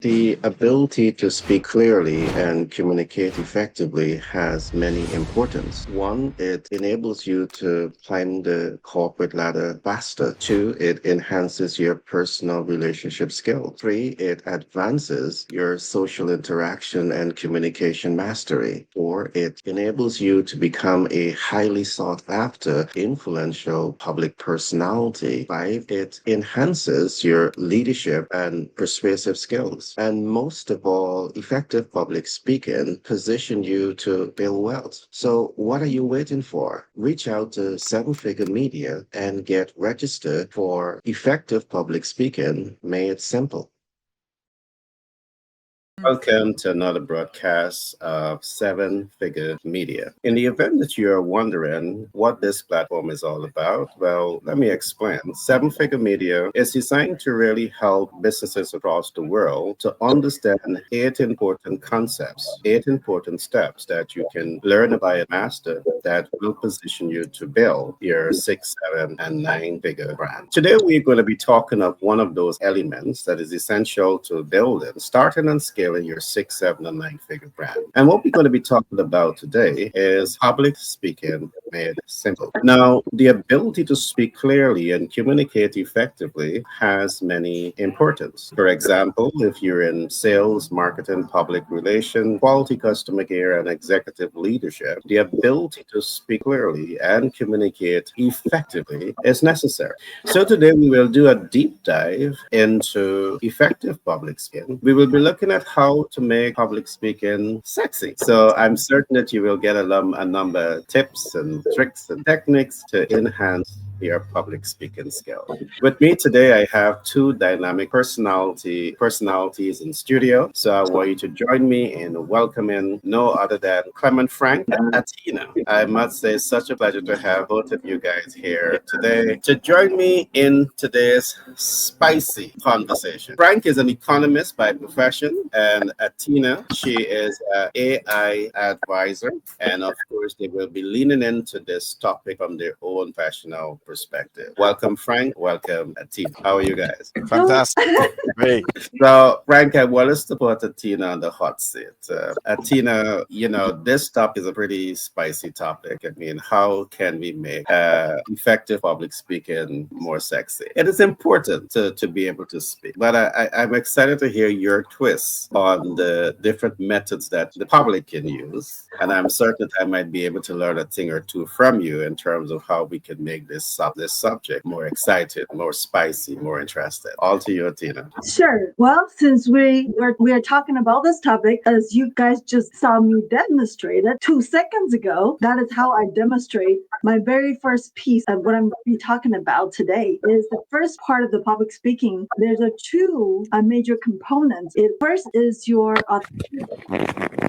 The ability to speak clearly and communicate effectively has many importance. One, it enables you to climb the corporate ladder faster. Two, it enhances your personal relationship skills. Three, it advances your social interaction and communication mastery. Four, it enables you to become a highly sought after, influential public personality. Five, it enhances your leadership and persuasive skills. And most of all, effective public speaking position you to build wealth. So what are you waiting for? Reach out to Seven Figure Media and get registered for effective public speaking made simple. Welcome to another broadcast of Seven Figure Media. In the event that you're wondering what this platform is all about, well, let me explain. Seven Figure Media is designed to really help businesses across the world to understand eight important concepts, eight important steps that you can learn about and master that will position you to build your six, seven, and nine figure brand. Today, we're going to be talking of one of those elements that is essential to building, starting and scaling your six, seven, and nine figure brand. And what we're going to be talking about today is public speaking made simple. Now, the ability to speak clearly and communicate effectively has many importance. For example, if you're in sales, marketing, public relations, quality customer care, and executive leadership, the ability to speak clearly and communicate effectively is necessary. So today we will do a deep dive into effective public speaking. We will be looking at how to make public speaking sexy. So I'm certain that you will get a number of tips and tricks and techniques to enhance your public speaking skill. With me today, I have two dynamic personalities in studio. So I want you to join me in welcoming no other than Clement Frank and Atina. I must say, it's such a pleasure to have both of you guys here today to join me in today's spicy conversation. Frank is an economist by profession, and Atina, she is an AI advisor. And of course, they will be leaning into this topic from their own professional perspective. Welcome, Frank. Welcome, Atina. How are you guys? Fantastic. Great. So, Frank, I want us to put Atina on the hot seat. Atina, this topic is a pretty spicy topic. I mean, how can we make effective public speaking more sexy? It is important to be able to speak, but I'm excited to hear your twists on the different methods that the public can use. And I'm certain I might be able to learn a thing or two from you in terms of how we can make this subject more exciting, more spicy, more interesting. All to you, Tina. Sure. Well, since we are talking about this topic, as you guys just saw me demonstrate it 2 seconds ago, that is how I demonstrate my very first piece of what I'm going to be talking about today. Is the first part of the public speaking. There's two major components. First is your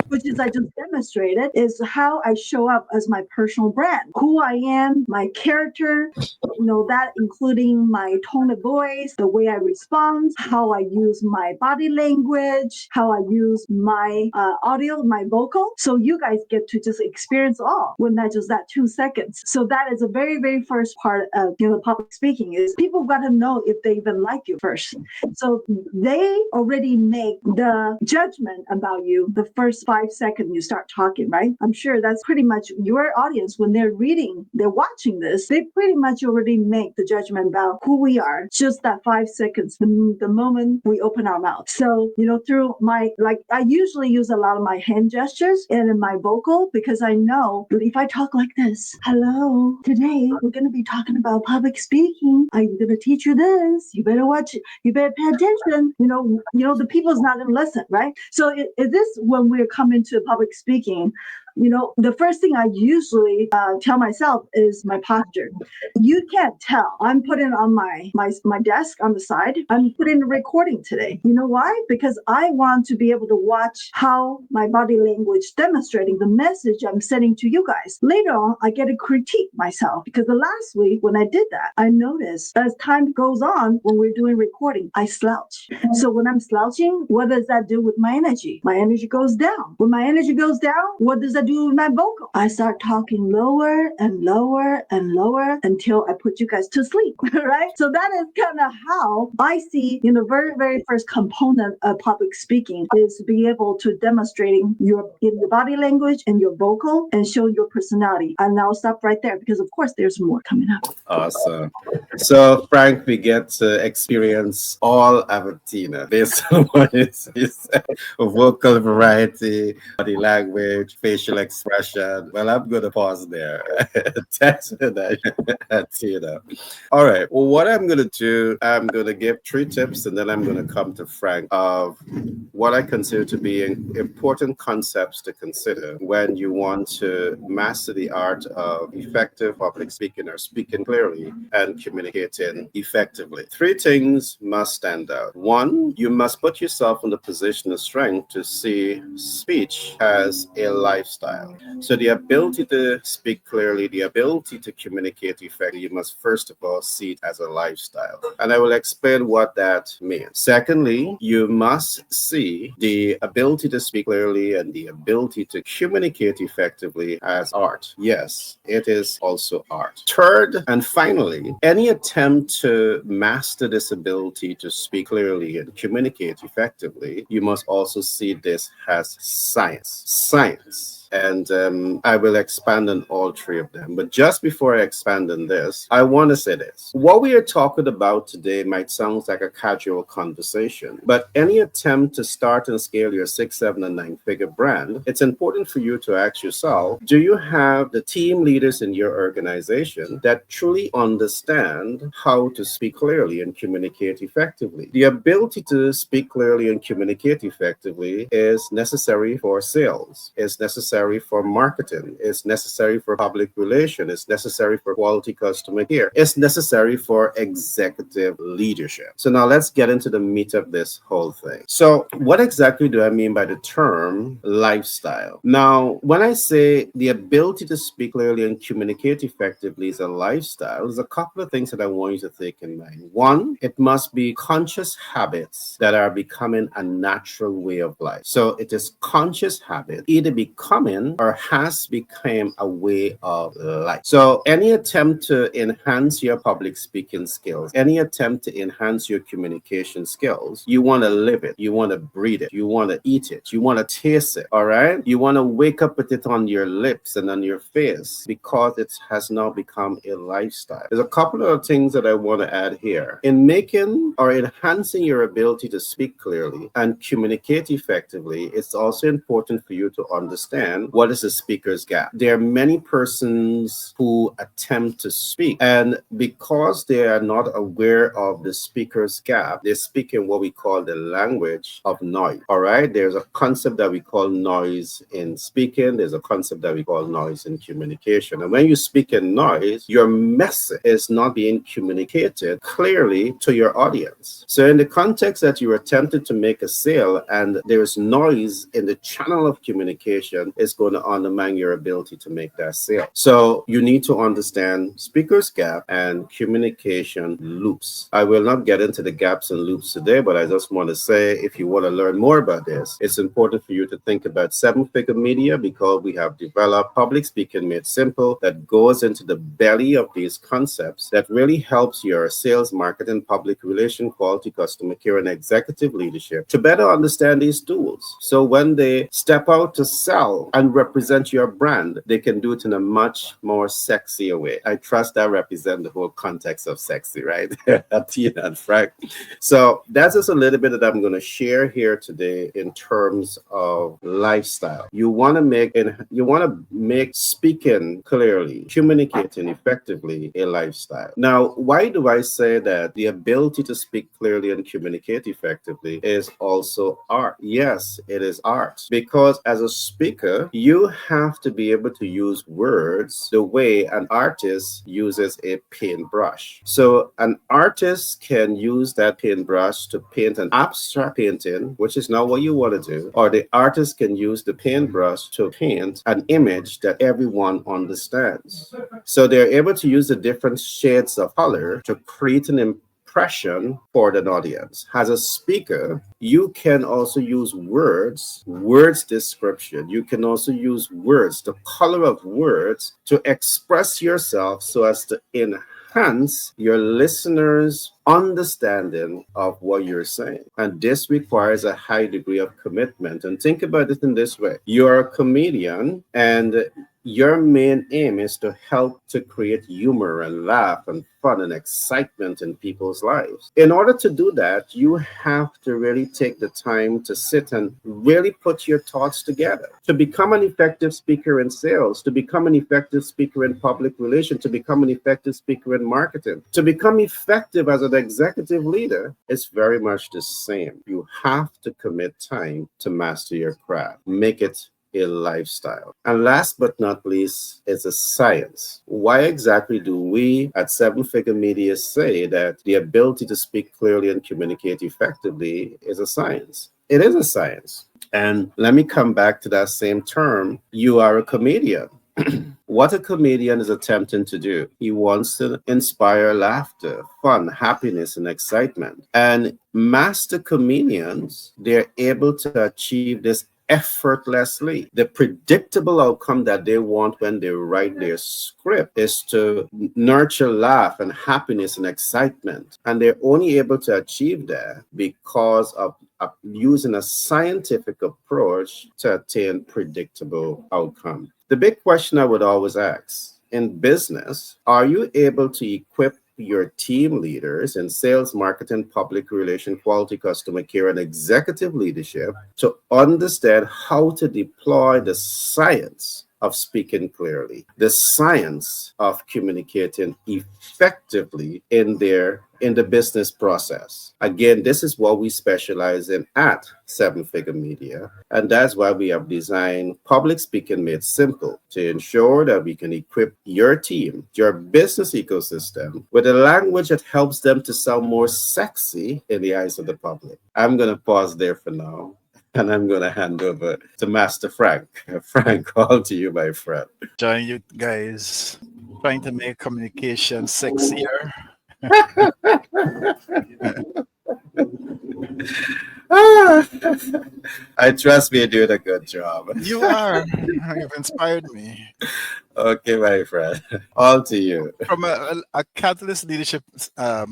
which is I just demonstrated, is how I show up as my personal brand, who I am, my character, that including my tone of voice, the way I respond, how I use my body language, how I use my audio, my vocal. So you guys get to just experience all when that just that 2 seconds. So that is a very, very first part of public speaking is people got to know if they even like you first. So they already make the judgment about you the first 5 seconds you start talking, right? I'm sure that's pretty much your audience when they're watching this, they pretty much already make the judgment about who we are. Just that 5 seconds, the moment we open our mouth. So, through I usually use a lot of my hand gestures and in my vocal because I know that if I talk like this, hello, today we're going to be talking about public speaking. I'm going to teach you this. You better watch it. You better pay attention. The people's not going to listen, right? So it is when we're coming to public speaking, the first thing I usually tell myself is my posture. You can't tell. I'm putting on my desk on the side. I'm putting a recording today. You know why? Because I want to be able to watch how my body language demonstrating the message I'm sending to you guys. Later on, I get to critique myself because the last week when I did that, I noticed as time goes on when we're doing recording, I slouch. So when I'm slouching, what does that do with my energy? My energy goes down. When my energy goes down, what does that I do with my vocal? I start talking lower and lower and lower until I put you guys to sleep, right? So that is kind of how I see, very, very first component of public speaking is to be able to demonstrating your body language and your vocal and show your personality. And I'll stop right there because, of course, there's more coming up. Awesome. So, Frank, we get to experience all of it, Tina, based on what you said, vocal variety, body language, facial expression. Well, I'm going to pause there. Thanks for that, Tina. All right. Well, what I'm going to do, I'm going to give 3 tips and then I'm going to come to Frank of what I consider to be important concepts to consider when you want to master the art of effective public speaking or speaking clearly and communicating effectively. 3 things must stand out. 1, you must put yourself in the position of strength to see speech as a lifestyle. So the ability to speak clearly, the ability to communicate effectively, you must first of all see it as a lifestyle. And I will explain what that means. Secondly, you must see the ability to speak clearly and the ability to communicate effectively as art. Yes, it is also art. Third, and finally, any attempt to master this ability to speak clearly and communicate effectively, you must also see this as science. Science. And I will expand on all 3 of them. But just before I expand on this, I want to say this. What we are talking about today might sound like a casual conversation, but any attempt to start and scale your 6, 7, and 9-figure brand, it's important for you to ask yourself, do you have the team leaders in your organization that truly understand how to speak clearly and communicate effectively? The ability to speak clearly and communicate effectively is necessary for sales, is necessary for marketing, it's necessary for public relations, it's necessary for quality customer care, it's necessary for executive leadership. So now let's get into the meat of this whole thing. So what exactly do I mean by the term lifestyle? Now, when I say the ability to speak clearly and communicate effectively is a lifestyle, there's a couple of things that I want you to take in mind. 1, it must be conscious habits that are becoming a natural way of life. So it is conscious habit, either becoming or has become a way of life. So any attempt to enhance your public speaking skills, any attempt to enhance your communication skills, you want to live it, you want to breathe it, you want to eat it, you want to taste it, all right? You want to wake up with it on your lips and on your face because it has now become a lifestyle. There's a couple of things that I want to add here. In making or enhancing your ability to speak clearly and communicate effectively, it's also important for you to understand what is the speaker's gap. There are many persons who attempt to speak, and because they are not aware of the speaker's gap, they speak in what we call the language of noise. All right, there's a concept that we call noise in speaking, there's a concept that we call noise in communication. And when you speak in noise, your message is not being communicated clearly to your audience. So in the context that you are attempting to make a sale and there's noise in the channel of communication, is going to undermine your ability to make that sale. So you need to understand speaker's gap and communication loops. I will not get into the gaps and loops today, but I just want to say, if you want to learn more about this, it's important for you to think about 7-figure media, because we have developed Public Speaking Made Simple that goes into the belly of these concepts that really helps your sales, marketing, public relation, quality, customer care, and executive leadership to better understand these tools. So when they step out to sell and represent your brand, they can do it in a much more sexier way. I trust that represent the whole context of sexy, right? Tina and Frank. So that's just a little bit that I'm going to share here today in terms of lifestyle. You want to make speaking clearly, communicating effectively a lifestyle. Now, why do I say that the ability to speak clearly and communicate effectively is also art? Yes, it is art, because as a speaker, you have to be able to use words the way an artist uses a paintbrush. So an artist can use that paintbrush to paint an abstract painting, which is not what you want to do, or the artist can use the paintbrush to paint an image that everyone understands. So they're able to use the different shades of color to create an impression for an audience. As a speaker, you can also use words description. You can also use words, the color of words, to express yourself so as to enhance your listeners' understanding of what you're saying. And this requires a high degree of commitment. And think about it in this way: you're a comedian, and your main aim is to help to create humor and laugh and fun and excitement in people's lives. In order to do that, you have to really take the time to sit and really put your thoughts together. To become an effective speaker in sales, to become an effective speaker in public relations, to become an effective speaker in marketing, to become effective as an executive leader, it's very much the same. You have to commit time to master your craft. Make it a lifestyle. And last but not least, it's a science. Why exactly do we at Seven Figure Media say that the ability to speak clearly and communicate effectively is a science? It is a science. And let me come back to that same term. You are a comedian. What a comedian is attempting to do, he wants to inspire laughter, fun, happiness, and excitement. And master comedians, they're able to achieve this effortlessly. The predictable outcome that they want when they write their script is to nurture laugh and happiness and excitement. And they're only able to achieve that because of using a scientific approach to attain predictable outcome. The big question I would always ask in business, are you able to equip your team leaders in sales, marketing, public relations, quality customer care, and executive leadership to understand how to deploy the science of speaking clearly, the science of communicating effectively in the business process? Again, this is what we specialize in at Seven Figure Media, and that's why we have designed Public Speaking Made Simple to ensure that we can equip your team, your business ecosystem, with a language that helps them to sound more sexy in the eyes of the public. I'm going to pause there for now, and I'm going to hand over to Master Frank. Frank, all to you, my friend. Join you guys trying to make communication sexier. I trust you're doing a good job. You are. You've inspired me. Okay, my friend. All to you. From a catalyst leadership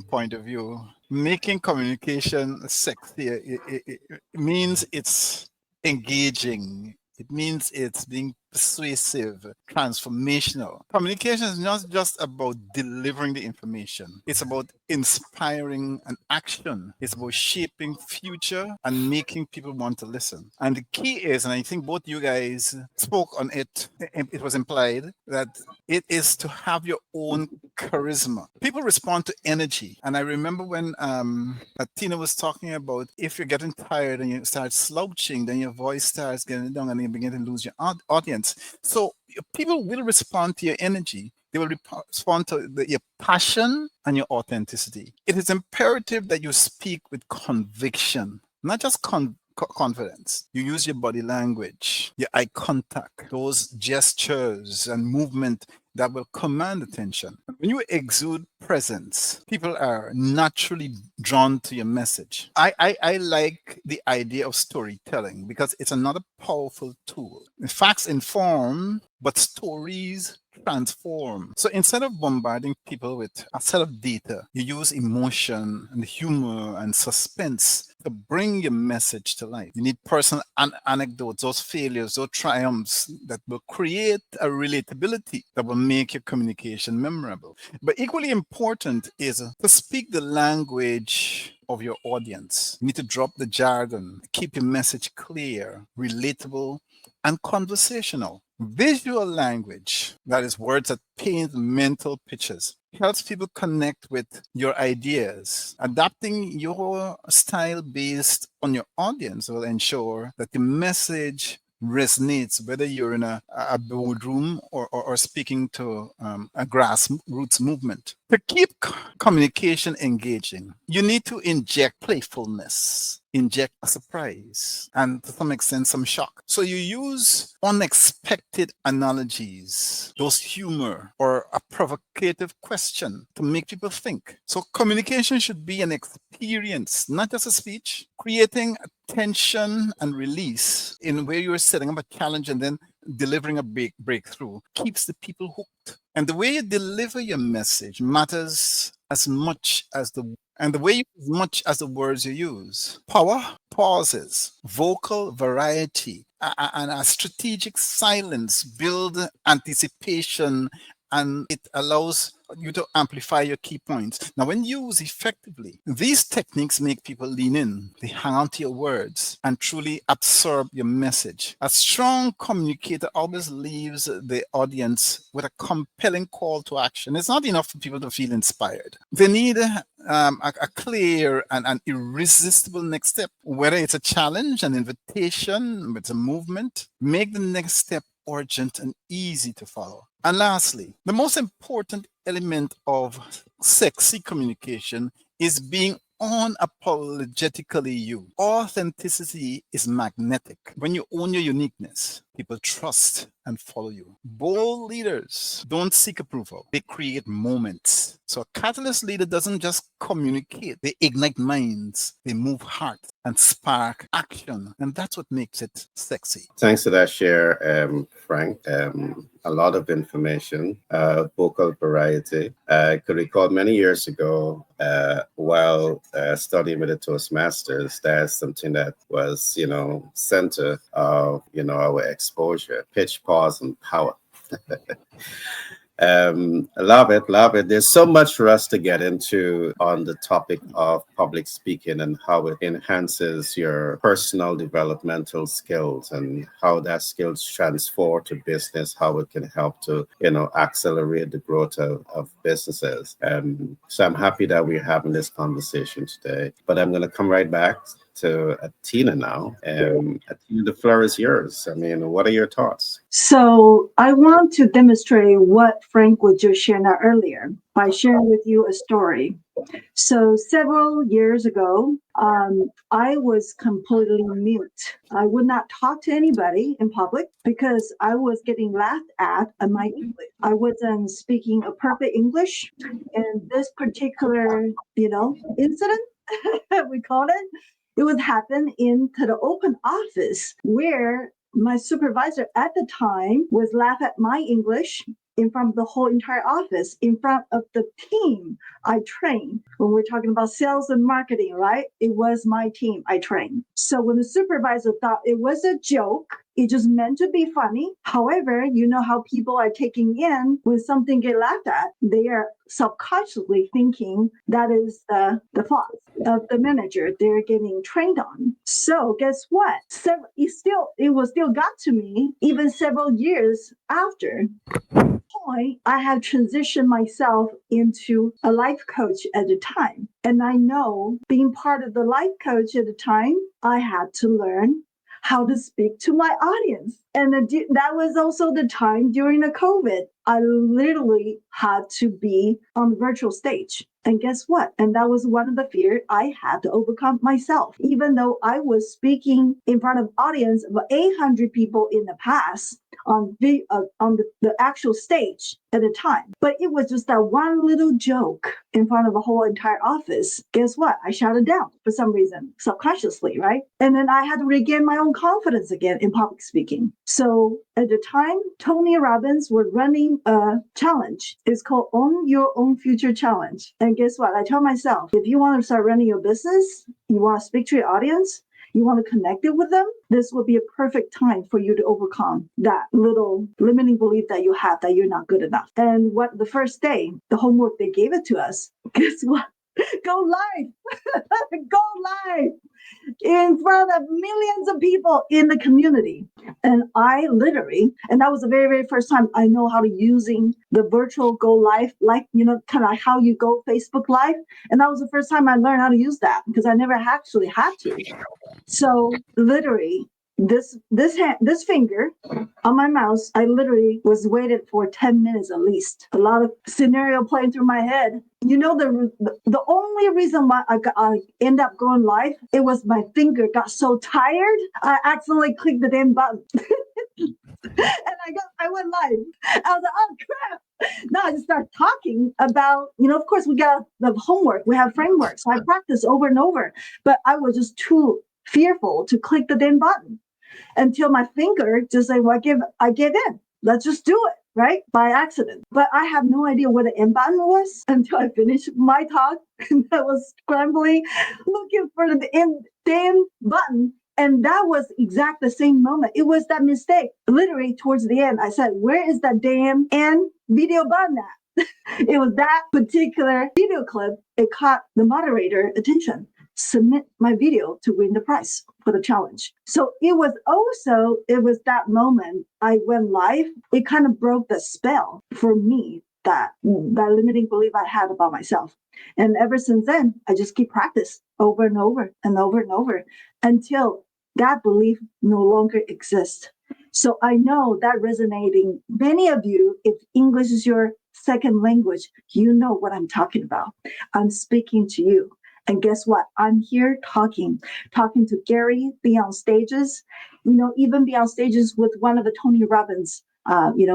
point of view, making communication sexier it means it's engaging. It means it's being persuasive, transformational. Communication is not just about delivering the information. It's about inspiring an action. It's about shaping future and making people want to listen. And the key is, and I think both you guys spoke on it, it was implied that it is to have your own charisma. People respond to energy. And I remember when Tina was talking about if you're getting tired and you start slouching, then your voice starts getting down and you begin to lose your audience. So people will respond to your energy. They will respond to your passion and your authenticity. It is imperative that you speak with conviction, not just confidence. You use your body language, your eye contact, those gestures and movement that will command attention. When you exude presence, people are naturally drawn to your message. I like the idea of storytelling because it's another powerful tool. Facts inform, but stories transform. So instead of bombarding people with a set of data, you use emotion and humor and suspense to bring your message to life. You need personal anecdotes, those failures, those triumphs that will create a relatability that will make your communication memorable. But equally important is to speak the language of your audience. You need to drop the jargon, keep your message clear, relatable, and conversational. Visual language, that is words that paint mental pictures, helps people connect with your ideas. Adapting your style based on your audience will ensure that the message resonates, whether you're in a boardroom or speaking to a grassroots movement. To keep communication engaging, you need to inject playfulness, inject a surprise, and to some extent, some shock. So you use unexpected analogies, those humor, or a provocative question to make people think. So communication should be an experience, not just a speech. Creating tension and release in where you're setting up a challenge and then delivering a breakthrough keeps the people hooked. And the way you deliver your message matters as much as as much as the words you use. Power, pauses, vocal variety, and a strategic silence build anticipation, and it allows you to amplify your key points. Now, when used effectively, these techniques make people lean in, they hang on to your words, and truly absorb your message. A strong communicator always leaves the audience with a compelling call to action. It's not enough for people to feel inspired. They need a clear and an irresistible next step, whether it's a challenge, an invitation, it's a movement. Make the next step urgent and easy to follow. And lastly, the most important element of sexy communication is being unapologetically you. Authenticity is magnetic. When you own your uniqueness, people trust and follow you. Bold leaders don't seek approval, they create moments. So a catalyst leader doesn't just communicate, they ignite minds, they move hearts and spark action. And that's what makes it sexy. Thanks for that share, Frank. A lot of information, vocal variety. I could recall many years ago while studying with the Toastmasters, that's something that was, center of, our exposure, pitch, pause, and power. Love it, love it. There's so much for us to get into on the topic of public speaking and how it enhances your personal developmental skills and how that skills transfer to business, how it can help to, accelerate the growth of businesses. So I'm happy that we're having this conversation today, but I'm going to come right back to Atina now. Atina, the floor is yours. I mean, what are your thoughts? So I want to demonstrate what Frank was just sharing out earlier by sharing with you a story. So several years ago, I was completely mute. I would not talk to anybody in public because I was getting laughed at my English. I wasn't speaking a perfect English. And this particular, incident, we call it would happen into the open office where my supervisor at the time was laugh at my English in front of the whole entire office, in front of the team I trained. When we're talking about sales and marketing, right? It was my team I trained. So when the supervisor thought it was a joke, it just meant to be funny. However, you know how people are taking in when something get laughed at, they are subconsciously thinking that is the thoughts of the manager they're getting trained on. So guess what? It was still got to me even several years after. Point, I had transitioned myself into a life coach at the time. And I know being part of the life coach at the time, I had to learn how to speak to my audience. And that was also the time during the COVID. I literally had to be on the virtual stage. And guess what? And that was one of the fears I had to overcome myself. Even though I was speaking in front of audience of 800 people in the past on the actual stage at the time. But it was just that one little joke in front of the whole entire office. Guess what? I shut it down for some reason, subconsciously, right? And then I had to regain my own confidence again in public speaking. So at the time, Tony Robbins was running a challenge. It's called Own Your Own Future Challenge. And guess what? I tell myself, if you want to start running your business, you want to speak to your audience, you want to connect it with them, this would be a perfect time for you to overcome that little limiting belief that you have that you're not good enough. And what the first day, the homework they gave it to us, guess what? Go live. Go live in front of millions of people in the community. And I literally, and that was the very, very first time I know how to using the virtual go live, like, kind of how you go Facebook live. And that was the first time I learned how to use that because I never actually had to. So literally, this finger on my mouse, I literally was waited for 10 minutes at least. A lot of scenario playing through my head. The only reason why I end up going live, it was my finger got so tired, I accidentally clicked the damn button. And I went live. I was like, oh crap. Now I just start talking about, of course we got the homework, we have frameworks. So I practiced over and over, but I was just too fearful to click the damn button until my finger just like, well, I give in. Let's just do it, right? By accident. But I have no idea what the end button was until I finished my talk. And I was scrambling, looking for the end damn button. And that was exact the same moment. It was that mistake. Literally towards the end, I said, where is that damn end video button at? It was that particular video clip. It caught the moderator attention. Submit my video to win the prize for the challenge. So it was that moment I went live. It kind of broke the spell for me, that limiting belief I had about myself. And ever since then, I just keep practice over and over and over and over until that belief no longer exists. So I know that resonating. Many of you, if English is your second language, you know what I'm talking about. I'm speaking to you. And guess what? I'm here talking to Gary, be on stages, even be on stages with one of the Tony Robbins,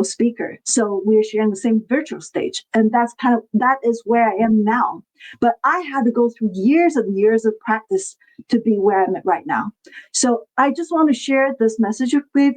speaker. So we're sharing the same virtual stage. And that is where I am now. But I had to go through years and years of practice to be where I'm at right now. So I just want to share this message with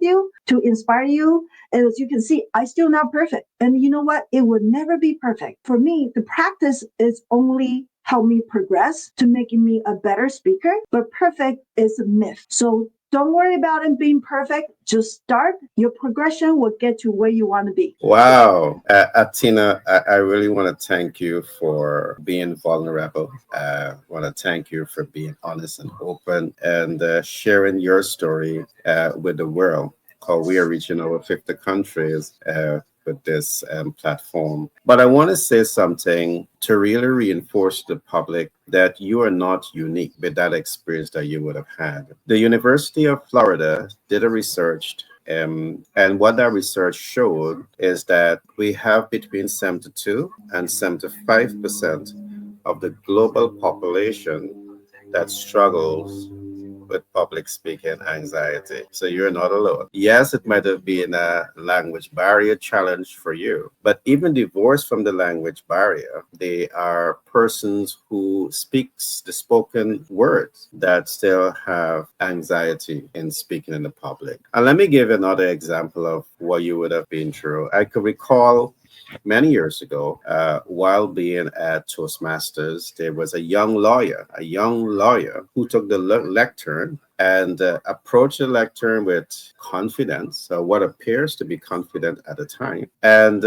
you to inspire you. And as you can see, I still not perfect. And you know what? It would never be perfect. For me, the practice is only help me progress to making me a better speaker, but perfect is a myth. So don't worry about it being perfect. Just start. Your progression will get you where you want to be. Wow. Atina, I really want to thank you for being vulnerable. I want to thank you for being honest and open and sharing your story with the world. Because we are reaching over 50 countries with this platform. But I want to say something to really reinforce to the public that you are not unique with that experience that you would have had. The University of Florida did a research, and what that research showed is that we have between 72 and 75% of the global population that struggles with public speaking anxiety. So you're not alone. Yes, it might have been a language barrier challenge for you, but even divorced from the language barrier, they are persons who speaks the spoken words that still have anxiety in speaking in the public. And let me give another example of what you would have been through. I could recall many years ago, while being at Toastmasters, there was a young lawyer who took the lectern and approached the lectern with confidence, what appears to be confident at the time, and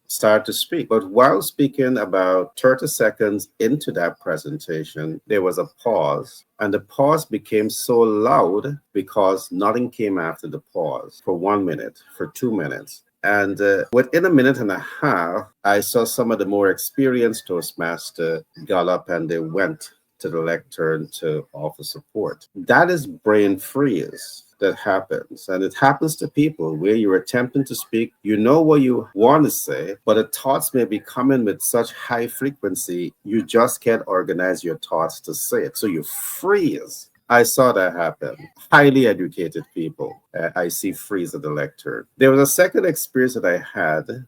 start to speak. But while speaking about 30 seconds into that presentation, there was a pause. And the pause became so loud because nothing came after the pause for 1 minute, for 2 minutes. And within a minute and a half, I saw some of the more experienced Toastmaster got up and they went to the lectern to offer support. That is brain freeze that happens. And it happens to people where you're attempting to speak, you know what you want to say, but the thoughts may be coming with such high frequency, you just can't organize your thoughts to say it. So you freeze. I saw that happen. Highly educated people, I see freeze at the lectern. There was a second experience that I had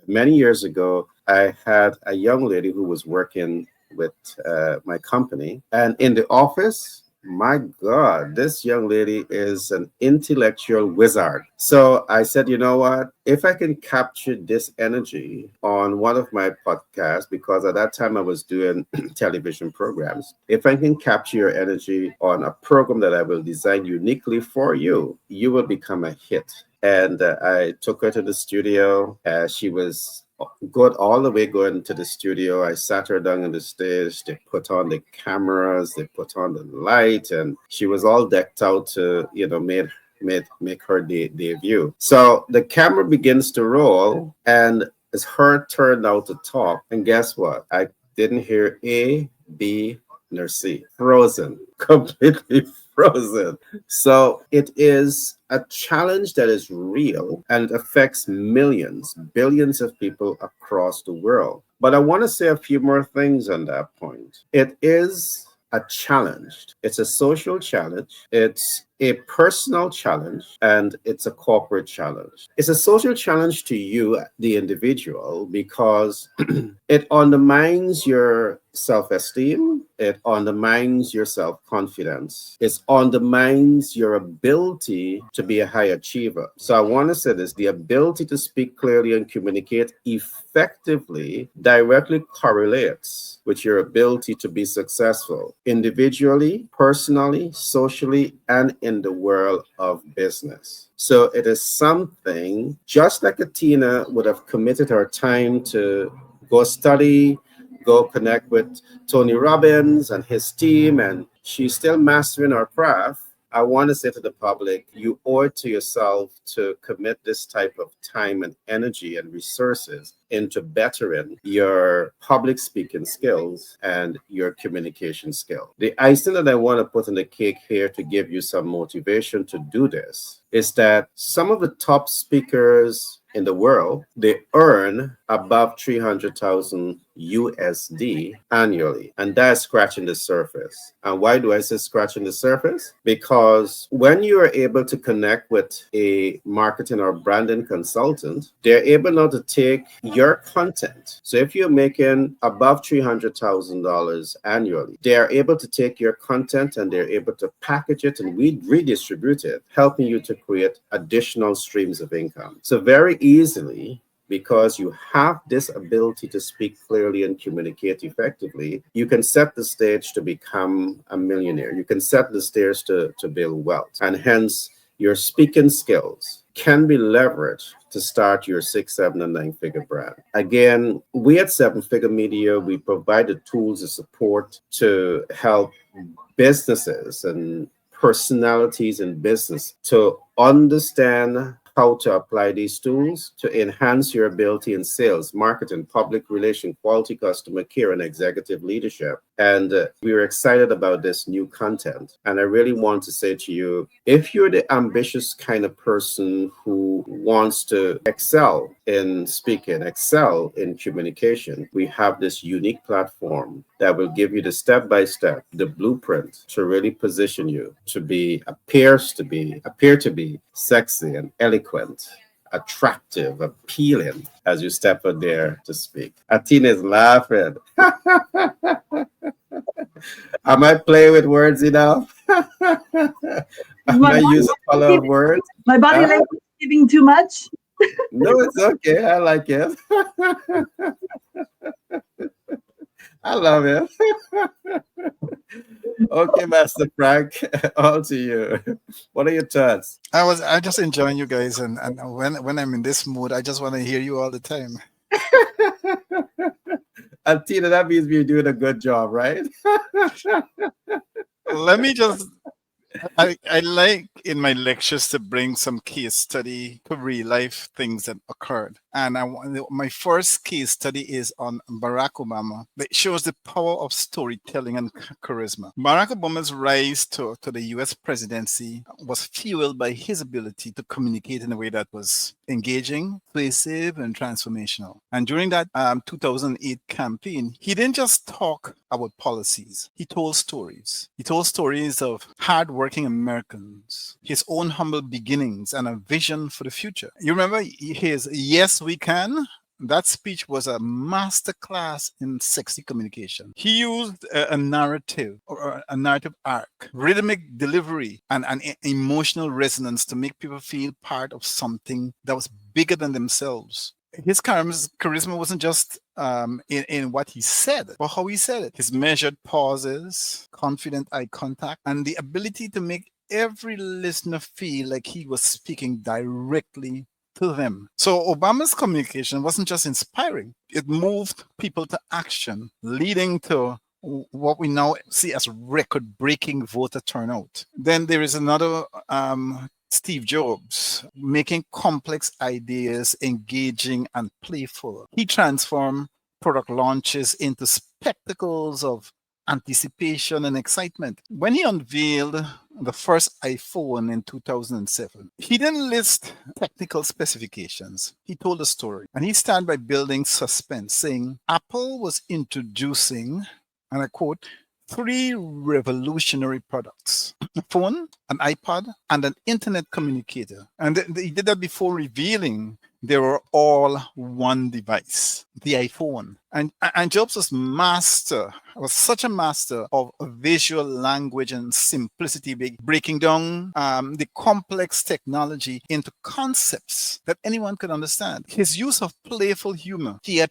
many years ago. I had a young lady who was working with my company, and in the office, my God, this young lady is an intellectual wizard. So I said, you know what? If I can capture this energy on one of my podcasts, because at that time I was doing television programs, if I can capture your energy on a program that I will design uniquely for you, you will become a hit. And I took her to the studio. She was good all the way going to the studio. I sat her down on the stage. They put on the cameras, they put on the light, and she was all decked out to, make her debut. So the camera begins to roll, and it's her turn now to talk. And guess what? I didn't hear A, B, nor C. Frozen, completely frozen. So it is a challenge that is real and it affects millions, billions of people across the world. But I want to say a few more things on that point. It is a challenge. It's a social challenge. It's a personal challenge and it's a corporate challenge. It's a social challenge to you, the individual, because it undermines your self esteem, it undermines your self confidence, it undermines your ability to be a high achiever. So I want to say this: the ability to speak clearly and communicate effectively directly correlates with your ability to be successful individually, personally, socially, and in the world of business. So it is something, just like Atina would have committed her time to go study, go connect with Tony Robbins and his team, and she's still mastering her craft. I want to say to the public, you owe it to yourself to commit this type of time and energy and resources into bettering your public speaking skills and your communication skill. The icing that I want to put on the cake here to give you some motivation to do this is that some of the top speakers in the world, they earn above 300,000 USD annually. And that's scratching the surface. And why do I say scratching the surface? Because when you are able to connect with a marketing or branding consultant, they're able now to take your content. So if you're making above $300,000 annually, they are able to take your content and they're able to package it and redistribute it, helping you to create additional streams of income. So very easily, because you have this ability to speak clearly and communicate effectively, you can set the stage to become a millionaire. You can set the stage to build wealth. And hence, your speaking skills can be leveraged to start your 6, 7, and 9-figure brand. Again, we at 7-Figure Media, we provide the tools and support to help businesses and personalities in business to understand how to apply these tools to enhance your ability in sales, marketing, public relation, quality customer care, and executive leadership. And we're excited about this new content. And I really want to say to you, if you're the ambitious kind of person who wants to excel in speaking, excel in communication, we have this unique platform that will give you the step-by-step, the blueprint to really position you to appear to be sexy and eloquent, attractive, appealing as you step out there to speak. Atina is laughing. Am I playing with words enough? Am I using color of words? My body language is giving too much. No, it's okay. I like it. I love it. Okay, Master Frank, all to you. What are your thoughts? I just enjoying you guys, and when I'm in this mood, I just want to hear you all the time. And Tina, that means we're doing a good job, right? Let me just I like in my lectures to bring some case study to real life things that occurred. And my first case study is on Barack Obama. It shows the power of storytelling and charisma. Barack Obama's rise to the US presidency was fueled by his ability to communicate in a way that was engaging, persuasive, and transformational. And during that 2008 campaign, he didn't just talk about policies. He told stories. He told stories of hardworking Americans, his own humble beginnings, and a vision for the future. You remember his "Yes, we can"? That speech was a masterclass in sexy communication. He used a narrative or a narrative arc, rhythmic delivery, and an emotional resonance to make people feel part of something that was bigger than themselves. His charisma wasn't just in what he said, but how he said it. His measured pauses, confident eye contact, and the ability to make every listener feel like he was speaking directly to them. So Obama's communication wasn't just inspiring, it moved people to action, leading to what we now see as record-breaking voter turnout. Then there is another Steve Jobs, making complex ideas engaging and playful. He transformed product launches into spectacles of anticipation and excitement. When he unveiled the first iPhone in 2007. He didn't list technical specifications. He told a story. And he started by building suspense, saying Apple was introducing, and I quote, three revolutionary products: a phone, an iPod, and an internet communicator. And he did that before revealing they were all one device, the iPhone. And Jobs was such a master of visual language and simplicity, breaking down the complex technology into concepts that anyone could understand. His use of playful humor, we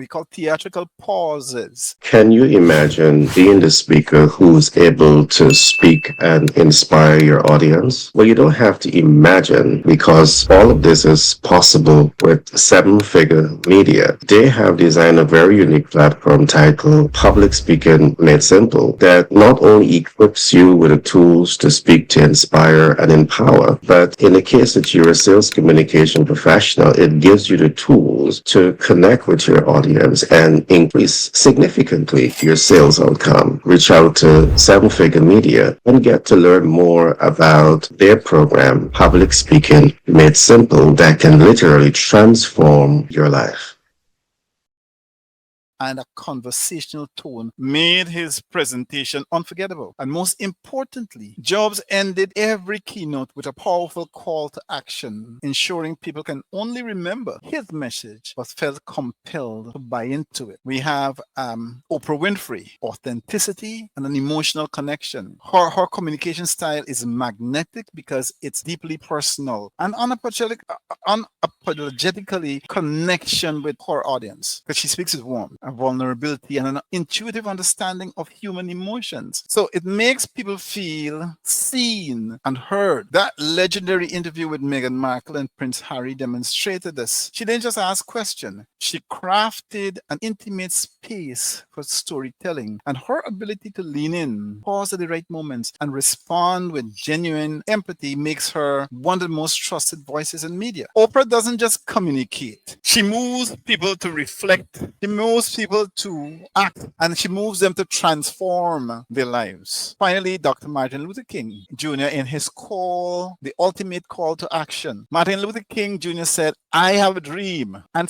call theatrical pauses. Can you imagine being the speaker who's able to speak and inspire your audience? Well, you don't have to imagine, because all of this is possible with Seven Figure Media. They have designed a very unique platform titled Public Speaking Made Simple that not only equips you with the tools to speak to inspire and empower, but in the case that you're a sales communication professional, it gives you the tools to connect with your audience and increase significantly your sales outcome. Reach out to Seven Figure Media and get to learn more about their program, Public Speaking Made Simple, that can literally transform your life. And a conversational tone made his presentation unforgettable. And most importantly, Jobs ended every keynote with a powerful call to action, ensuring people can only remember his message but felt compelled to buy into it. We have Oprah Winfrey, authenticity and an emotional connection. Her communication style is magnetic because it's deeply personal and unapologetically connection with her audience, because she speaks with warmth, vulnerability, and an intuitive understanding of human emotions. So it makes people feel seen and heard. That legendary interview with Meghan Markle and Prince Harry demonstrated this. She didn't just ask questions. She crafted an intimate space for storytelling, and her ability to lean in, pause at the right moments, and respond with genuine empathy makes her one of the most trusted voices in media. Oprah doesn't just communicate. She moves people to reflect. She moves people to act, and she moves them to transform their lives. Finally, Dr. Martin Luther King Jr. in his call, the ultimate call to action. Martin Luther King Jr. said, "I have a dream." And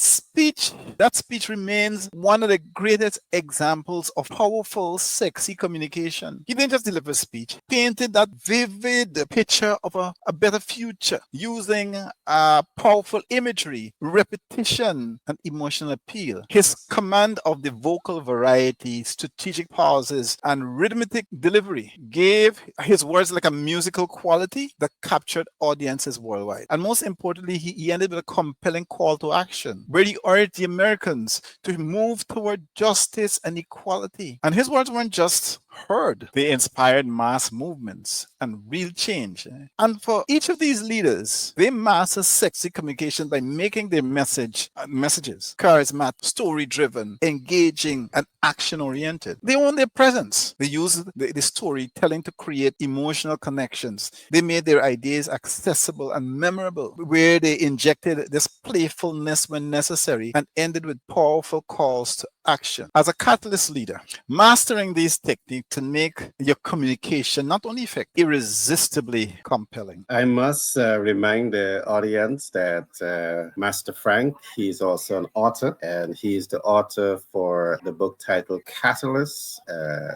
that speech remains one of the greatest examples of powerful, sexy communication. He didn't just deliver a speech, he painted that vivid picture of a better future using powerful imagery, repetition, and emotional appeal. His command of the vocal variety, strategic pauses, and rhythmic delivery gave his words like a musical quality that captured audiences worldwide. And most importantly, he ended with a compelling call to action, where he urged the Americans to move toward justice and equality. And his words weren't just heard, they inspired mass movements and real change. And for each of these leaders, they master sexy communication by making their messages charismatic, story-driven, engaging, and action-oriented. They own their presence. They use the storytelling to create emotional connections. They made their ideas accessible and memorable, where they injected this playfulness when necessary and ended with powerful calls to action. As a catalyst leader, mastering these techniques to make your communication not only effective, irresistibly compelling. I must remind the audience that Master Frank, he's also an author, and he's the author for the book titled Catalyst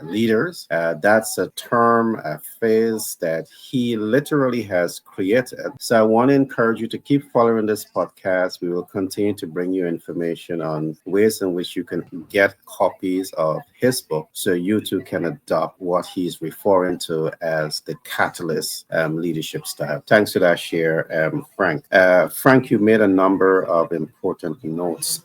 Leaders. That's a term, a phrase that he literally has created. So I want to encourage you to keep following this podcast. We will continue to bring you information on ways in which you can get copies of his book so you too can adopt what he's referring to as the catalyst leadership style. Thanks for that share, Frank. Frank, you made a number of important notes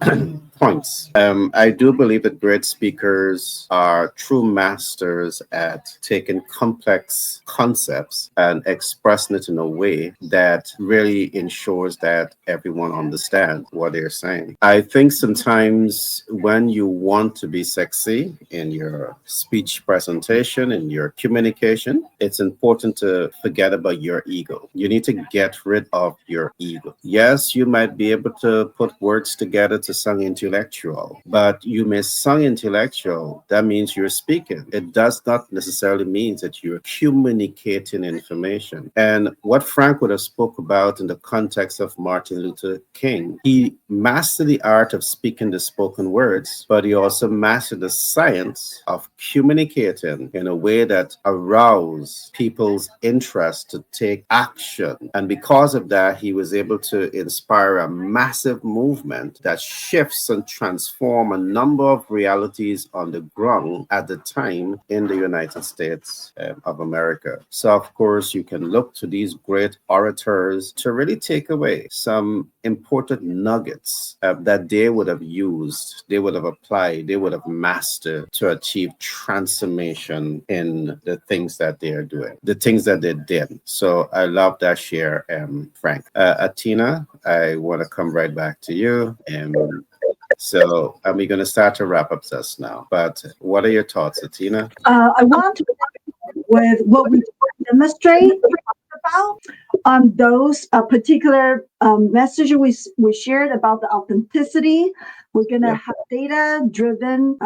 points. I do believe that great speakers are true masters at taking complex concepts and expressing it in a way that really ensures that everyone understands what they're saying. I think sometimes when you want to be sexy in your speech presentation, presentation, in your communication, it's important to forget about your ego. You need to get rid of your ego. Yes, you might be able to put words together to sound intellectual, but you may sound intellectual. That means you're speaking. It does not necessarily mean that you're communicating information. And what Frank would have spoke about in the context of Martin Luther King, he mastered the art of speaking the spoken words, but he also mastered the science of communicating in a way that aroused people's interest to take action. And because of that, he was able to inspire a massive movement that shifts and transforms a number of realities on the ground at the time in the United States of America. So, of course, you can look to these great orators to really take away some important nuggets that they would have used, they would have applied, they would have mastered to achieve transformation in the things that they are doing, the things that they did. So I love that share, Frank. Atina, I want to come right back to you. So we're going to start to wrap up this now. But what are your thoughts, Atina? I want to begin with what we demonstrate about on those particular message we shared about the authenticity. We're going to have data driven,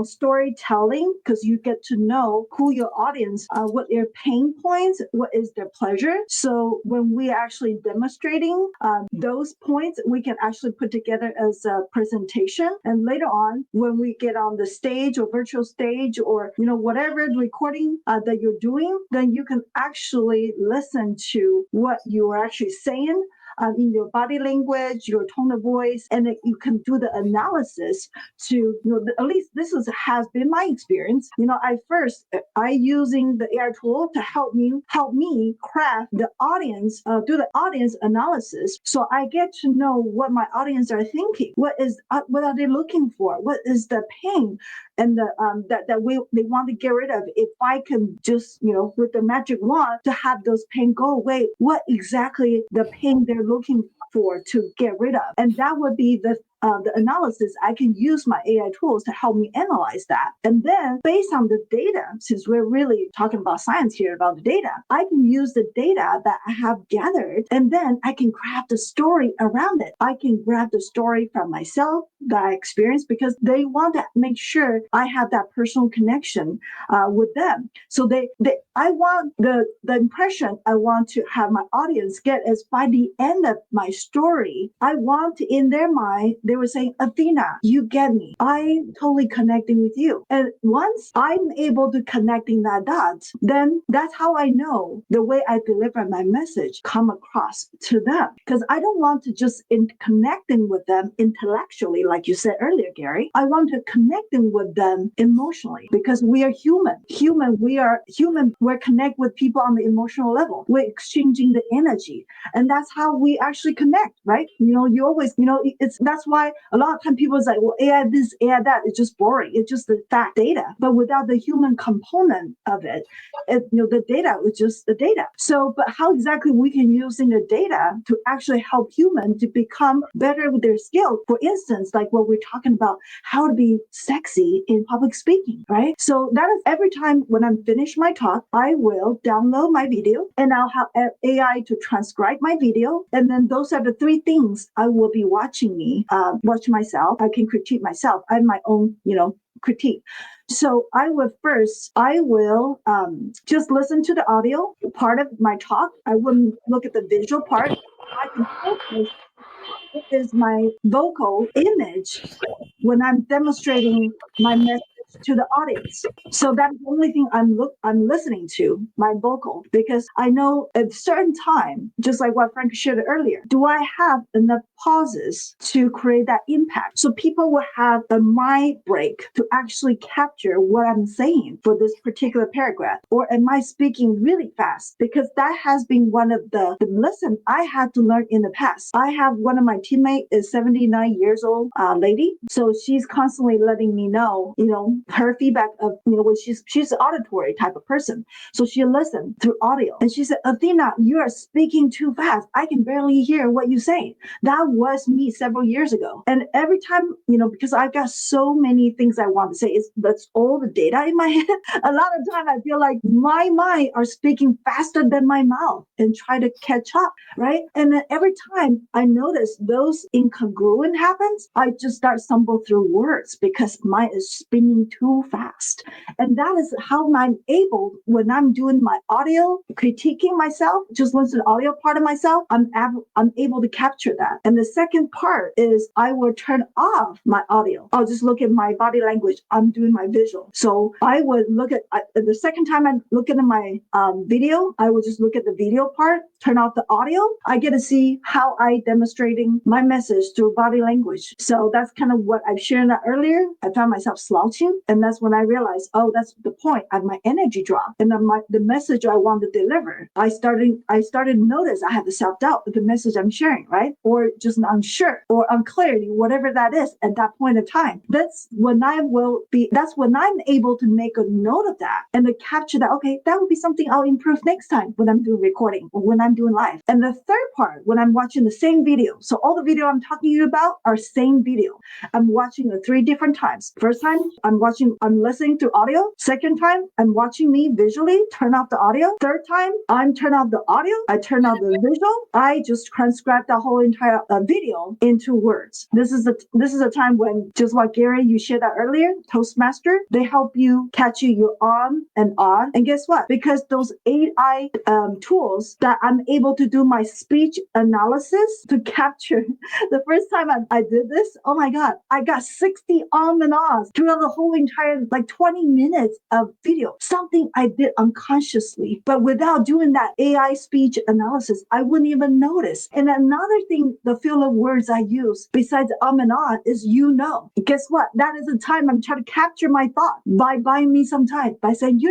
storytelling, because you get to know who your audience, what their pain points, what is their pleasure. So when we actually demonstrating those points, we can actually put together as a presentation. And later on, when we get on the stage or virtual stage or, whatever recording that you're doing, then you can actually listen to what you are actually saying in your body language, your tone of voice, and then you can do the analysis to, at least has been my experience. I using the AI tool to help me craft the audience, do the audience analysis, so I get to know what my audience are thinking, what are they looking for, what is the pain, and that they want to get rid of. If I can just, with the magic wand to have those pain go away, what exactly the pain they're looking for to get rid of. And that would be the analysis. I can use my AI tools to help me analyze that. And then based on the data, since we're really talking about science here, about the data, I can use the data that I have gathered, and then I can craft a story around it. I can grab the story from myself that I experienced, because they want to make sure I have that personal connection with them. So I want the impression I want to have my audience get is by the end of my story, I want in their mind, they were saying, Athena, you get me. I'm totally connecting with you. And once I'm able to connecting that dot, then that's how I know the way I deliver my message come across to them. Because I don't want to just in connecting with them intellectually, like you said earlier, Gary. I want to connecting with them emotionally, because we are human. We're connect with people on the emotional level. We're exchanging the energy. And that's how we actually connect, right? You always, that's why a lot of time people say, well, AI this, AI that, it's just boring. It's just the fact data. But without the human component of it, the data is just the data. So, but how exactly we can using the data to actually help humans to become better with their skill? For instance, like what we're talking about, how to be sexy in public speaking, right? So that is every time when I'm finished my talk, I will download my video and I'll have AI to transcribe my video. And then those are the three things I will be watching watch myself. I can critique myself. I have my own, critique. So I will just listen to the audio part of my talk. I wouldn't look at the visual part. I can focus what is my vocal image when I'm demonstrating my message to the audience. So that's the only thing I'm listening to, my vocal, because I know at a certain time, just like what Frank shared earlier, do I have enough pauses to create that impact? So people will have a mind break to actually capture what I'm saying for this particular paragraph. Or am I speaking really fast? Because that has been one of the lesson I had to learn in the past. I have one of my teammates is 79 years old lady. So she's constantly letting me know, getting her feedback of, when she's an auditory type of person. So she listened through audio. And she said, Athena, you are speaking too fast. I can barely hear what you say. That was me several years ago. And every time, because I've got so many things I want to say, that's all the data in my head. A lot of time I feel like my mind are speaking faster than my mouth and try to catch up, right? And then every time I notice those incongruent happens, I just start stumble through words because mine is spinning too fast. And that is how I'm able, when I'm doing my audio, critiquing myself, just listen to the audio part of myself, I'm able to capture that. And the second part is I will turn off my audio. I'll just look at my body language. I'm doing my visual. So I would look at, the second time I look at my video, I would just look at the video part, turn off the audio. I get to see how I demonstrating my message through body language. So that's kind of what I've shared that earlier. I found myself slouching. And that's when I realized, oh, that's the point. My energy dropped. And then the message I want to deliver, I started to notice I had the self-doubt of the message I'm sharing, right? Or just unsure or unclarity, whatever that is at that point of time. That's when I'm able to make a note of that and to capture that, okay, that would be something I'll improve next time when I'm doing recording or when I'm doing live. And the third part, when I'm watching the same video, so all the video I'm talking to you about are same video. I'm watching it 3 different times. First time, I'm listening to audio. Second time, I'm watching me visually, turn off the audio. Third time, I'm turn off the audio. I turn off the visual. I just transcribe the whole entire video into words. This is a time when, just like Gary, you shared that earlier, Toastmaster, they help you catch you're on and on. And guess what? Because those AI tools that I'm able to do my speech analysis to capture. The first time I did this, oh my God, I got 60 on and offs throughout the whole entire 20 minutes of video. Something I did unconsciously, but without doing that AI speech analysis, I wouldn't even notice. And another thing, the feel of words I use besides and on is Guess what? That is the time I'm trying to capture my thought by buying me some time by saying,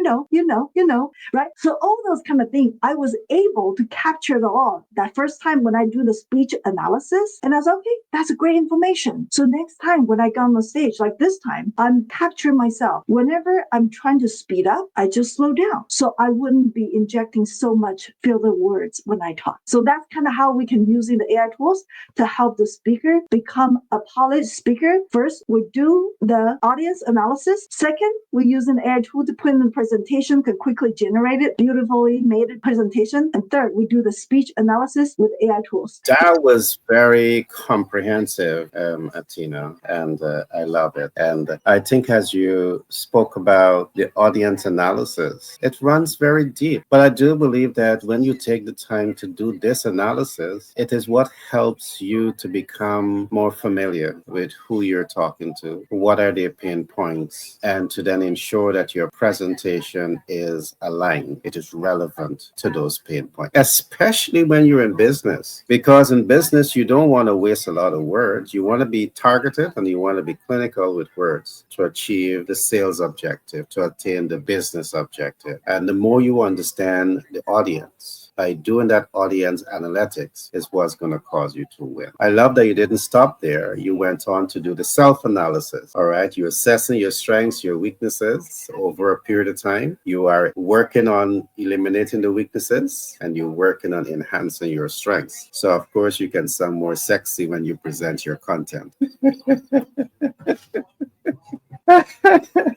right? So all those kind of things, I was able to capture it all. That first time when I do the speech analysis, and I was okay, that's a great information. So next time when I go on the stage, like this time, I'm capturing myself. Whenever I'm trying to speed up, I just slow down. So I wouldn't be injecting so much filler words when I talk. So that's kind of how we can using the AI tools to help the speaker become a polished speaker. First, we do the audience analysis. Second, we use an AI tool to put in the presentation, can quickly generate it, beautifully made it presentation. And third, we do the speech analysis with AI tools. That was very comprehensive, Athena, and I love it. And I think as you spoke about the audience analysis, it runs very deep. But I do believe that when you take the time to do this analysis, it is what helps you to become more familiar with who you're talking to, what are their pain points, and to then ensure that your presentation is aligned, it is relevant to those pain points, especially when you're in business. Because in business, you don't want to waste a lot of words. You want to be targeted and you want to be clinical with words to achieve the sales objective, to attain the business objective. And the more you understand the audience, by doing that audience analytics is what's going to cause you to win. I love that you didn't stop there. You went on to do the self-analysis. All right. You're assessing your strengths, your weaknesses over a period of time. You are working on eliminating the weaknesses and you're working on enhancing your strengths. So of course you can sound more sexy when you present your content.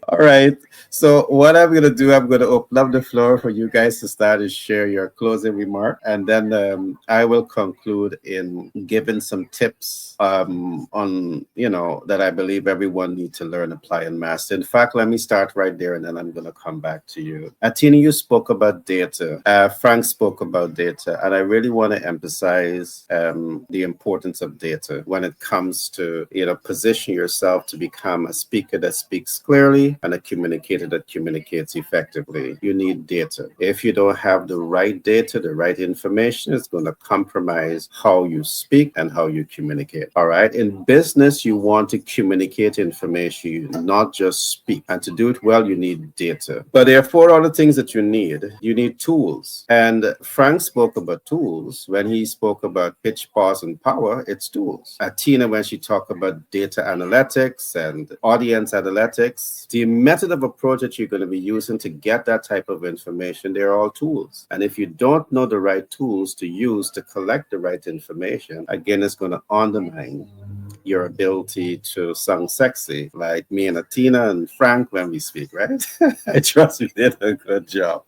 All right. So what I'm going to do, I'm going to open up the floor for you guys to start and share your closing remark. And then I will conclude in giving some tips on, that I believe everyone needs to learn, apply, and master. In fact, let me start right there, and then I'm going to come back to you. Athena, you spoke about data. Frank spoke about data. And I really want to emphasize the importance of data when it comes to, position yourself to become a speaker that speaks clearly and a communicator that communicates effectively. You need data. If you don't have the right data, the right information, it's going to compromise how you speak and how you communicate. All right. In business, you want to communicate information, not just speak. And to do it well, you need data. But there are 4 other things that you need. You need tools. And Frank spoke about tools. When he spoke about pitch, pause, and power, it's tools. Athena, when she talked about data analytics and audience analytics, analytics, the method of approach that you're going to be using to get that type of information, they're all tools. And if you don't know the right tools to use to collect the right information, again, it's going to undermine your ability to sound sexy, like me and Atina and Frank when we speak, right? I trust we did a good job.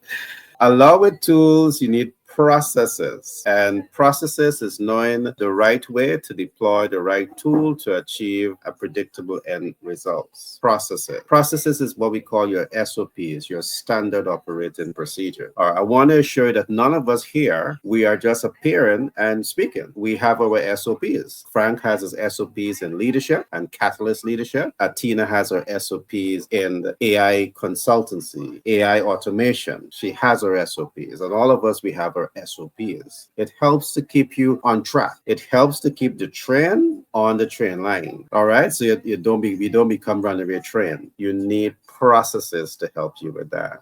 Along with tools, you need processes. And processes is knowing the right way to deploy the right tool to achieve a predictable end results. Processes. Processes is what we call your SOPs, your standard operating procedure. I want to assure you that none of us here, we are just appearing and speaking. We have our SOPs. Frank has his SOPs in leadership and catalyst leadership. Atina has her SOPs in the AI consultancy, AI automation. She has her SOPs. And all of us, we have our SOPs. It helps to keep you on track. It helps to keep the train on the train line. All right. So you don't become runaway train. You need processes to help you with that.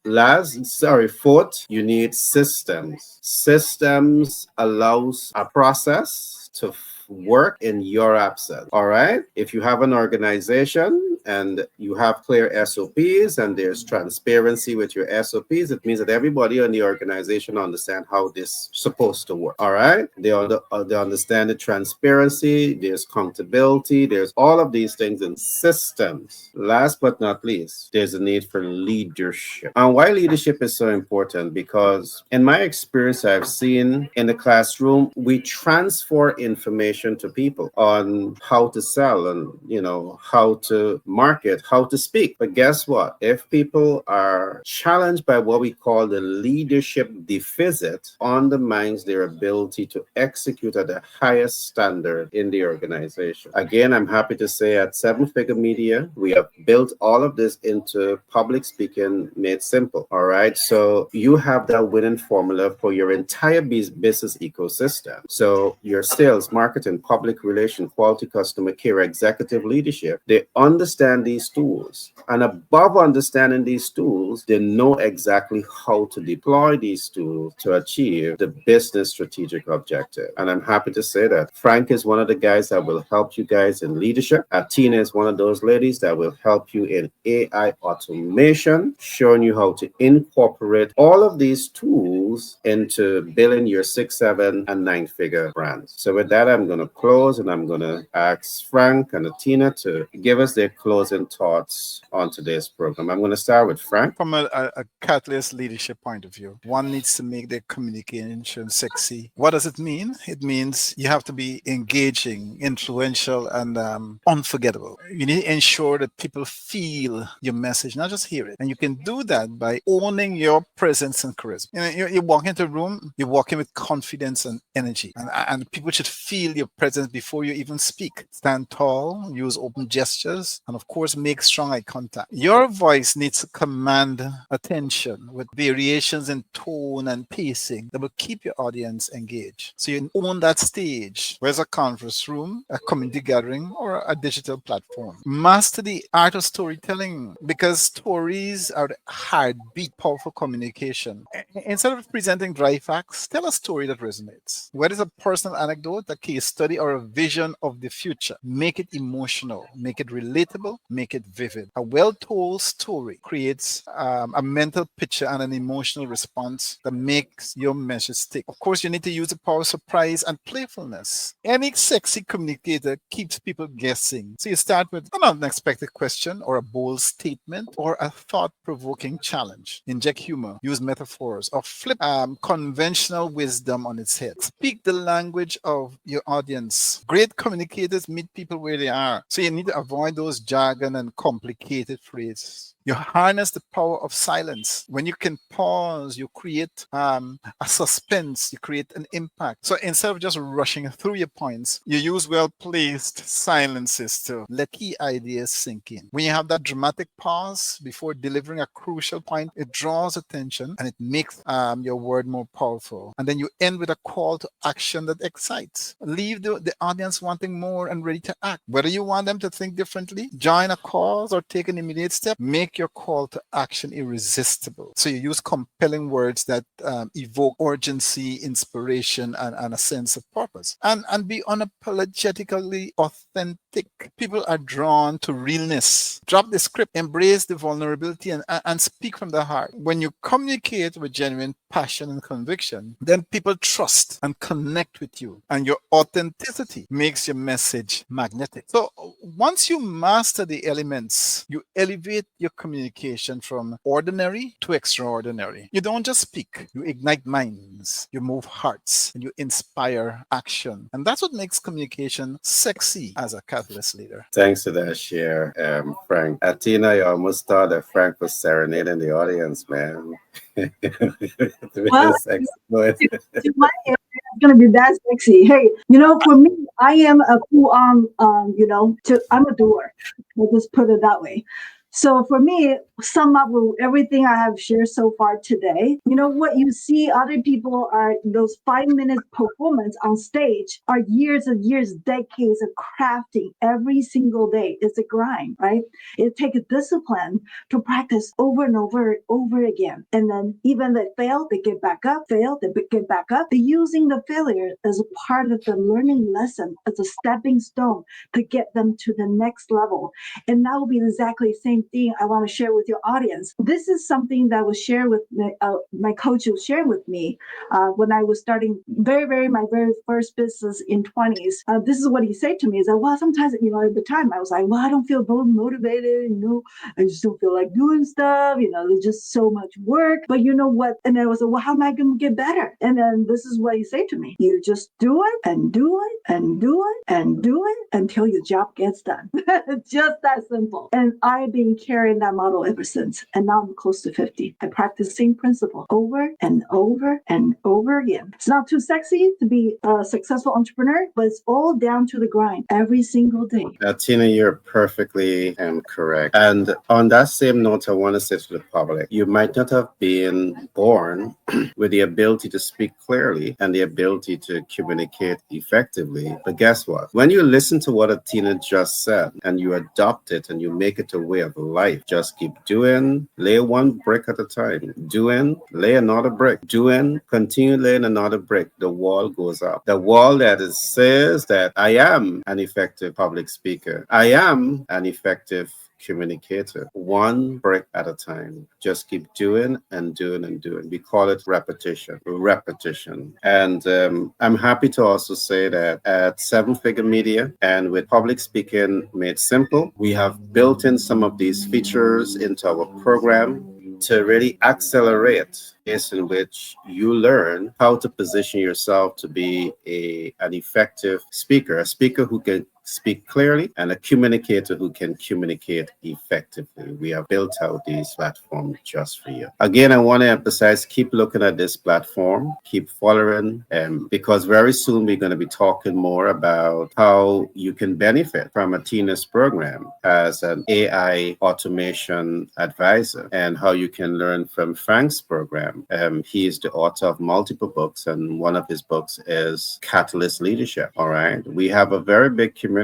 Fourth, you need systems. Systems allows a process to work in your absence. All right. If you have an organization and you have clear SOPs and there's transparency with your SOPs, it means that everybody in the organization understand how this is supposed to work. All right. They understand the transparency, there's accountability, there's all of these things in systems. Last but not least, there's a need for leadership. And why leadership is so important? Because in my experience, I've seen in the classroom, we transfer information to people on how to sell and how to market, how to speak. But guess what? If people are challenged by what we call the leadership deficit, undermines their ability to execute at the highest standard in the organization. Again, I'm happy to say at Seven Figure Media, we have built all of this into public speaking made simple. All right. So you have that winning formula for your entire business ecosystem. So your sales, marketing, public relation, quality customer care, executive leadership, they understand these tools. And above understanding these tools, they know exactly how to deploy these tools to achieve the business strategic objective. And I'm happy to say that Frank is one of the guys that will help you guys in leadership. Atina is one of those ladies that will help you in AI automation, showing you how to incorporate all of these tools into building your 6, 7, and 9-figure brands. So with that, I'm going to close and I'm going to ask Frank and Atina to give us their closing thoughts on today's program. I'm going to start with Frank. From a catalyst leadership point of view, one needs to make their communication sexy. What does it mean? It means you have to be engaging, influential, and unforgettable. You need to ensure that people feel your message, not just hear it. And you can do that by owning your presence and charisma. You walk into a room, you walk in with confidence and energy, and people should feel your presence before you even speak. Stand tall, use open gestures, and of course, make strong eye contact. Your voice needs to command attention with variations in tone and pacing that will keep your audience engaged. So you own that stage, whether it's a conference room, a community gathering, or a digital platform. Master the art of storytelling, because stories are the heartbeat, powerful communication. Instead of presenting dry facts, tell a story that resonates. Whether it's a personal anecdote, a case study, or a vision of the future, make it emotional, make it relatable, make it vivid. A well-told story creates a mental picture and an emotional response that makes your message stick. Of course, you need to use the power of surprise and playfulness. Any sexy communicator keeps people guessing. So you start with an unexpected question or a bold statement or a thought-provoking challenge. Inject humor, use metaphors, or flip conventional wisdom on its head. Speak the language of your audience. Great communicators meet people where they are. So you need to avoid those jargon and complicated phrases. You harness the power of silence. When you can pause, you create a suspense, you create an impact. So instead of just rushing through your points, you use well-placed silences to let key ideas sink in. When you have that dramatic pause before delivering a crucial point, it draws attention and it makes your word more powerful. And then you end with a call to action that excites. Leave the audience wanting more and ready to act. Whether you want them to think differently, join a cause, or take an immediate step, make your call to action irresistible. So you use compelling words that evoke urgency, inspiration, and a sense of purpose. And be unapologetically authentic authentic. People are drawn to realness. Drop the script, embrace the vulnerability, and speak from the heart. When you communicate with genuine passion and conviction, then people trust and connect with you. And your authenticity makes your message magnetic. So once you master the elements, you elevate your communication from ordinary to extraordinary. You don't just speak, you ignite minds, you move hearts, and you inspire action. And that's what makes communication sexy as a catalyst leader. Thanks for that share, Frank. Atina, you almost thought that Frank was serenading the audience, man. With Well, this exploit. to my area, it's gonna be that sexy. Hey, for me, I am a full-on, I'm a doer. I'll just put it that way. So for me, sum up with everything I have shared so far today, what you see other people are those 5 minute performance on stage are years and years, decades of crafting every single day. It's a grind, right? It takes a discipline to practice over and over again. And then even they fail, they get back up, fail, they get back up. They're using the failure as a part of the learning lesson, as a stepping stone to get them to the next level. And that will be exactly the same thing I want to share with your audience. This is something that was shared with my coach was sharing with me when I was starting my very first business in 20s. This is what he said to me is that, well, sometimes, at the time I was like, well, I don't feel motivated, I just don't feel like doing stuff, there's just so much work. But you know what? And then I was like, well, how am I going to get better? And then this is what he said to me. You just do it and do it and do it and do it until your job gets done. Just that simple. And I've been carrying that model ever since. And now I'm close to 50. I practice the same principle over and over and over again. It's not too sexy to be a successful entrepreneur, but it's all down to the grind every single day. Tina, you're perfectly correct. And on that same note, I want to say to the public, you might not have been born with the ability to speak clearly and the ability to communicate effectively. But guess what? When you listen to what Tina just said and you adopt it and you make it a way of life, just keep doing, lay one brick at a time, doing, lay another brick, doing, continue laying another brick. The wall goes up. The wall that says that I am an effective public speaker. I am an effective communicator, one brick at a time. Just keep doing and doing and doing. We call it repetition. And I'm happy to also say that at Seven Figure Media and with Public Speaking Made Simple, we have built in some of these features into our program to really accelerate is in which you learn how to position yourself to be an effective speaker, a speaker who can speak clearly and a communicator who can communicate effectively. We have built out these platforms just for you. Again, I want to emphasize, keep looking at this platform, keep following, because very soon we're going to be talking more about how you can benefit from Atina's program as an AI automation advisor and how you can learn from Frank's program. He is the author of multiple books, and one of his books is Catalyst Leadership. All right. We have a very big community.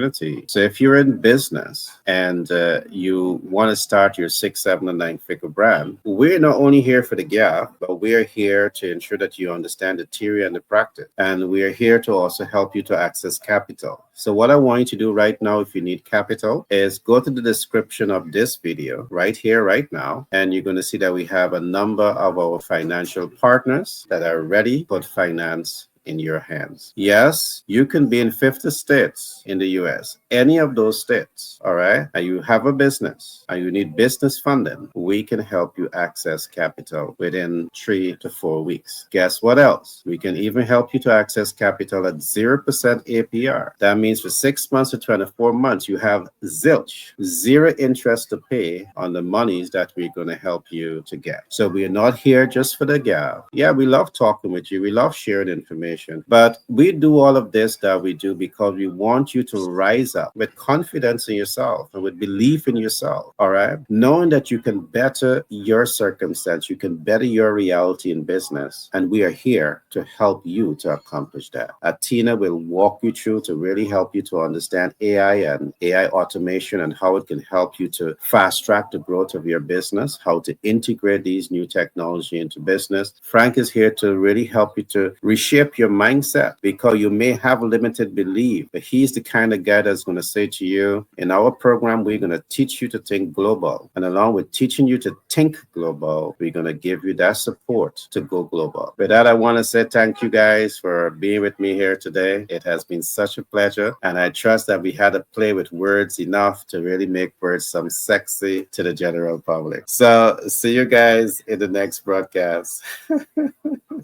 So if you're in business and you want to start your 6, 7, and 9-figure brand, we're not only here for the gap, but we're here to ensure that you understand the theory and the practice. And we're here to also help you to access capital. So what I want you to do right now, if you need capital, is go to the description of this video right here, right now, and you're going to see that we have a number of our financial partners that are ready to put finance in your hands. Yes, you can be in 50 states in the US, any of those states, all right? And you have a business and you need business funding, we can help you access capital within 3 to 4 weeks. Guess what else? We can even help you to access capital at 0% APR. That means for 6 months to 24 months, you have zilch, zero interest to pay on the monies that we're going to help you to get. So we are not here just for the gap. Yeah, we love talking with you. We love sharing information. But we do all of this that we do because we want you to rise up with confidence in yourself and with belief in yourself, all right? Knowing that you can better your circumstance, you can better your reality in business. And we are here to help you to accomplish that. Atina will walk you through to really help you to understand AI and AI automation and how it can help you to fast track the growth of your business, how to integrate these new technology into business. Frank is here to really help you to reshape your your mindset, because you may have limited belief, but he's the kind of guy that's going to say to you, in our program, we're going to teach you to think global. And along with teaching you to think global, we're going to give you that support to go global. With that, I want to say thank you guys for being with me here today. It has been such a pleasure. And I trust that we had to play with words enough to really make words some sexy to the general public. So see you guys in the next broadcast.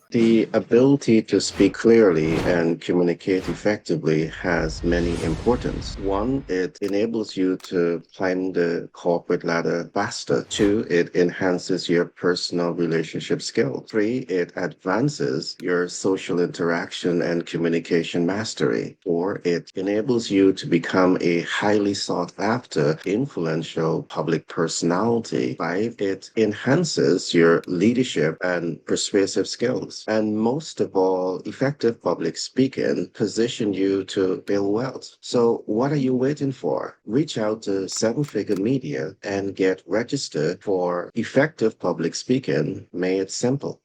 The ability to speak clearly and communicate effectively has many importance. One, it enables you to climb the corporate ladder faster. Two, it enhances your personal relationship skills. Three, it advances your social interaction and communication mastery. Four, it enables you to become a highly sought after, influential public personality. Five, it enhances your leadership and persuasive skills. And most of all, effective public speaking position you to build wealth. So what are you waiting for? Reach out to Seven Figure Media and get registered for effective public speaking made simple.